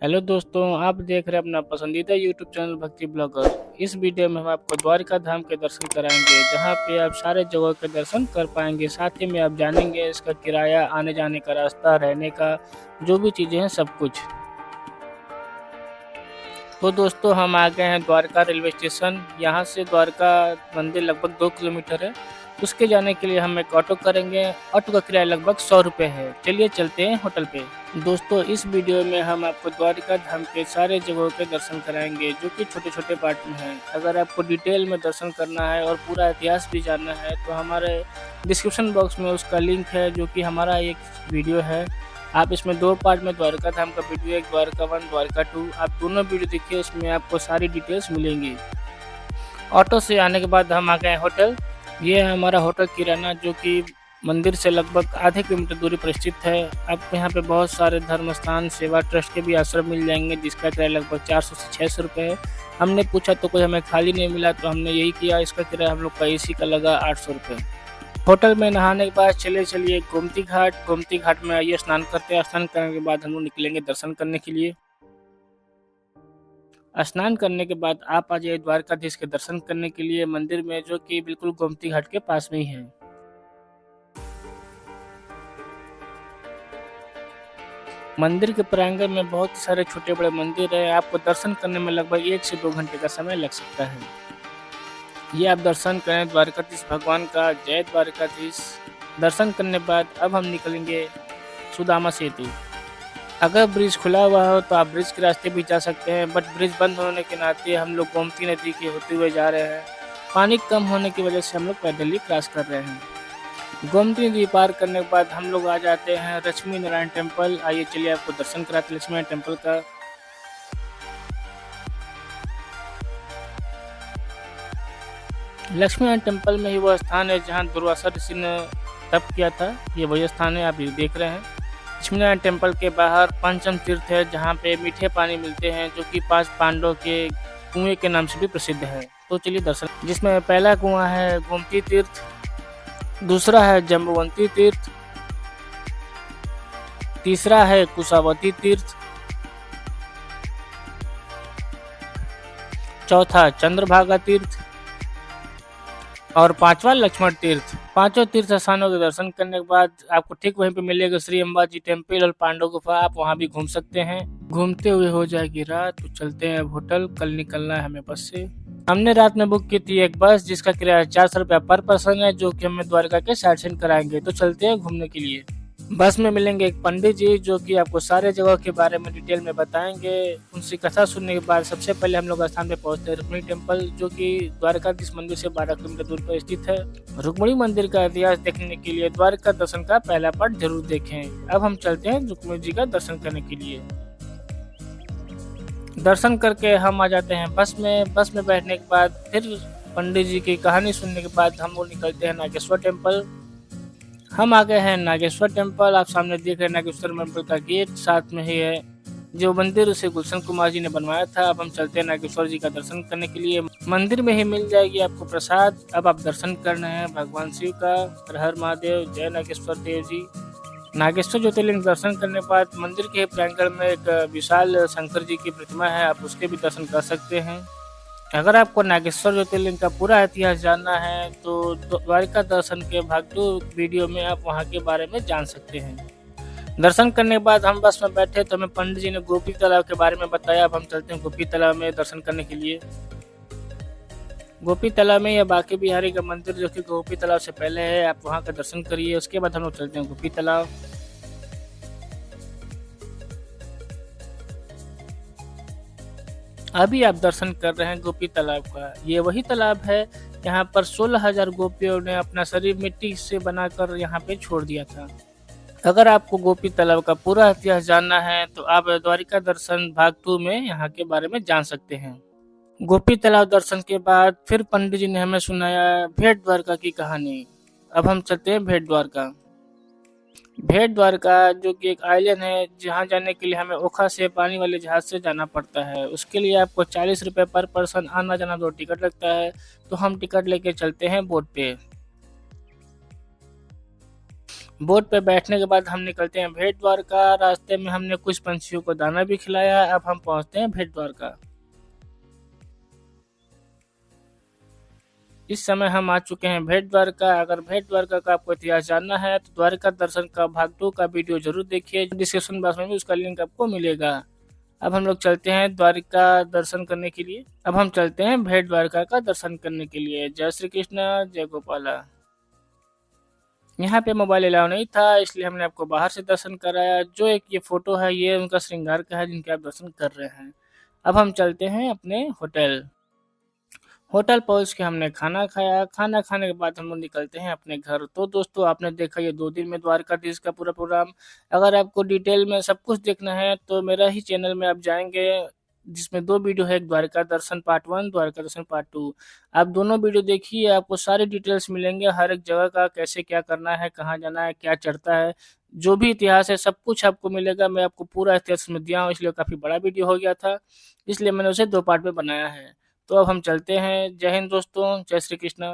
Hello दोस्तों, आप देख रहे हैं अपना पसंदीदा यूट्यूब चैनल भक्ति ब्लॉगर। इस वीडियो में हम आपको द्वारका धाम के दर्शन कराएंगे, जहां पे आप सारे जगह के दर्शन कर पाएंगे। साथ ही में आप जानेंगे इसका किराया, आने जाने का रास्ता, रहने का जो भी चीज़ें हैं सब कुछ। तो दोस्तों, हम आ गए हैं द्वारका रेलवे स्टेशन। यहाँ से द्वारका मंदिर लगभग 2 किलोमीटर है। उसके जाने के लिए हम एक ऑटो करेंगे। ऑटो का किराया लगभग 100 रुपये है। चलिए चलते हैं होटल पे। दोस्तों, इस वीडियो में हम आपको द्वारका धाम के सारे जगहों के दर्शन कराएंगे, जो कि छोटे छोटे पार्ट में हैं। अगर आपको डिटेल में दर्शन करना है और पूरा इतिहास भी जानना है तो हमारे डिस्क्रिप्शन बॉक्स में उसका लिंक है, जो कि हमारा एक वीडियो है। आप इसमें 2 पार्ट में द्वारका धाम का वीडियो, एक द्वारका 1 द्वारका 2, आप दोनों वीडियो देखिए, इसमें आपको सारी डिटेल्स मिलेंगी। ऑटो से आने के बाद हम आ गए होटल। ये है हमारा होटल किराना, जो कि मंदिर से लगभग आधे किलोमीटर दूरी पर स्थित है। आपको यहाँ पे बहुत सारे धर्म स्थान, सेवा ट्रस्ट के भी आश्रम मिल जाएंगे, जिसका किराया लगभग 400 से 600 रुपये है। हमने पूछा तो कोई हमें खाली नहीं मिला, तो हमने यही किया। इसका किराया हम लोग का AC का लगा 800 रुपये। होटल में नहाने के बाद चलिए गोमती घाट। गोमती घाट में आइए, स्नान करते हैं। स्नान करने के बाद हम लोग निकलेंगे दर्शन करने के लिए। स्नान करने के बाद आप आ जाइए द्वारकाधीश के दर्शन करने के लिए मंदिर में, जो कि बिल्कुल गोमती घाट के पास में ही है। मंदिर के प्रांगण में बहुत सारे छोटे बड़े मंदिर है। आपको दर्शन करने में लगभग 1 से 2 घंटे का समय लग सकता है। ये आप दर्शन करें द्वारकाधीश भगवान का। जय द्वारकाधीश। दर्शन करने के बाद अब हम निकलेंगे सुदामा सेतु। अगर ब्रिज खुला हुआ हो तो आप ब्रिज के रास्ते भी जा सकते हैं, बट ब्रिज बंद होने के नाते हम लोग गोमती नदी के होते हुए जा रहे हैं। पानी कम होने की वजह से हम लोग पैदल ही क्रॉस कर रहे हैं। गोमती नदी पार करने के बाद हम लोग आ जाते हैं लक्ष्मी नारायण टेम्पल। आइए चलिए आपको दर्शन कराते लक्ष्मी नारायण टेम्पल का। लक्ष्मी नारायण टेम्पल में ही वो स्थान है जहाँ दुर्वासा ऋषि ने तप किया था। ये वही स्थान है, आप ये देख रहे हैं। लक्ष्मी नारायण टेम्पल के बाहर पंचम तीर्थ है, जहाँ पे मीठे पानी मिलते हैं, जो कि 5 पांडवों के कुएं के नाम से भी प्रसिद्ध है। तो चलिए दर्शन, जिसमें पहला कुआं है गोमती तीर्थ, दूसरा है जम्बवंती तीर्थ, तीसरा है कुशावती तीर्थ, चौथा चंद्रभागा तीर्थ और 5वां लक्ष्मण तीर्थ। पांचों तीर्थ स्थानों के दर्शन करने के बाद आपको ठीक वहीं पे मिलेगा श्री अंबाजी टेम्पल और पांडव गुफा। आप वहां भी घूम सकते हैं। घूमते हुए हो जाएगी रात, तो चलते हैं अब होटल। कल निकलना है हमें बस से। हमने रात में बुक की थी एक बस, जिसका किराया 400 रुपया पर पर्सन है, जो कि हमें द्वारका के साइड सीन कराएंगे। तो चलते हैं घूमने के लिए। बस में मिलेंगे एक पंडित जी, जो कि आपको सारे जगह के बारे में डिटेल में बताएंगे। उनसे कथा सुनने के बाद सबसे पहले हम लोग स्थान पे पहुंचते हैं रुक्मिणी टेम्पल, जो कि द्वारकाधीश मंदिर से 12 किलोमीटर दूर पर स्थित है। रुक्मिणी मंदिर का इतिहास देखने के लिए द्वारका दर्शन का पहला पार्ट जरूर देखें। अब हम चलते हैं रुक्मिणी जी का दर्शन करने के लिए। दर्शन करके हम आ जाते हैं बस में। बस में बैठने के बाद फिर पंडित जी की कहानी सुनने के बाद हम लोग निकलते हैं नागेश्वर टेम्पल। हम आ गए हैं नागेश्वर टेम्पल। आप सामने देख रहे हैं नागेश्वर टेम्पल का गेट, साथ में ही है जो मंदिर उसे गुलशन कुमार जी ने बनवाया था। अब हम चलते हैं नागेश्वर जी का दर्शन करने के लिए। मंदिर में ही मिल जाएगी आपको प्रसाद। अब आप दर्शन करना है भगवान शिव का। हर हर महादेव, जय नागेश्वर देव जी। नागेश्वर ज्योतिर्लिंग दर्शन करने के बाद मंदिर के प्रांगण में एक विशाल शंकर जी की प्रतिमा है, आप उसके भी दर्शन कर सकते हैं। अगर आपको नागेश्वर ज्योतिर्लिंग का पूरा इतिहास जानना है तो द्वारका दर्शन के भाग 2 वीडियो में आप वहां के बारे में जान सकते हैं। दर्शन करने के बाद हम बस में बैठे तो हमें पंडित जी ने गोपी तालाब के बारे में बताया। अब हम चलते हैं गोपी तालाब में दर्शन करने के लिए। गोपी तालाब में या बांके बिहारी का मंदिर, जो कि गोपी तालाब से पहले है, आप वहां का दर्शन करिए। उसके बाद हम लोग चलते हैं गोपी तालाब। अभी आप दर्शन कर रहे हैं गोपी तालाब का। ये वही तालाब है यहाँ पर 16,000 गोपियों ने अपना शरीर मिट्टी से बनाकर यहाँ पे छोड़ दिया था। अगर आपको गोपी तालाब का पूरा इतिहास जानना है तो आप द्वारिका दर्शन भाग 2 में यहाँ के बारे में जान सकते हैं। गोपी तालाब दर्शन के बाद फिर पंडित जी ने हमें सुनाया भेट द्वारका की कहानी। अब हम चलते हैं भेट द्वारका। भेट द्वारका जो कि एक आइलैंड है, जहां जाने के लिए हमें ओखा से पानी वाले जहाज से जाना पड़ता है। उसके लिए आपको 40 रुपये पर पर्सन आना जाना 2 टिकट लगता है। तो हम टिकट लेके चलते हैं बोट पे। बोट पे बैठने के बाद हम निकलते हैं भेट द्वारका। रास्ते में हमने कुछ पंछियों को दाना भी खिलाया। अब हम पहुंचते हैं भेट द्वारका। इस समय हम आ चुके हैं भेट द्वारका। अगर भेट द्वारका का आपको इतिहास जानना है तो द्वारका दर्शन का भाग 2 का वीडियो जरूर देखिए, डिस्क्रिप्शन बॉक्स में भी उसका लिंक आपको मिलेगा। अब हम लोग चलते हैं द्वारिका दर्शन करने के लिए। अब हम चलते हैं भेट द्वारका का दर्शन करने के लिए। जय श्री कृष्ण, जय गोपाला। यहाँ पे मोबाइल अलाउ नहीं था, इसलिए हमने आपको बाहर से दर्शन कराया। जो एक ये फोटो है ये उनका श्रृंगार का है जिनके आप दर्शन कर रहे हैं। अब हम चलते हैं अपने होटल। होटल पहुंच के हमने खाना खाया। खाना खाने के बाद हम लोग निकलते हैं अपने घर। तो दोस्तों आपने देखा ये 2 दिन में द्वारकाधीश का पूरा प्रोग्राम। अगर आपको डिटेल में सब कुछ देखना है तो मेरा ही चैनल में आप जाएंगे, जिसमें 2 वीडियो है, एक द्वारका दर्शन पार्ट 1, द्वारका दर्शन पार्ट 2। आप दोनों वीडियो देखिए, आपको सारे डिटेल्स मिलेंगे हर एक जगह का, कैसे क्या करना है, कहाँ जाना है, क्या चढ़ता है, जो भी इतिहास है सब कुछ आपको मिलेगा। मैं आपको पूरा इतिहास में दिया हूँ, इसलिए काफ़ी बड़ा वीडियो हो गया था, इसलिए मैंने उसे 2 पार्ट में बनाया है। तो अब हम चलते हैं। जय हिंद दोस्तों, जय श्री कृष्ण।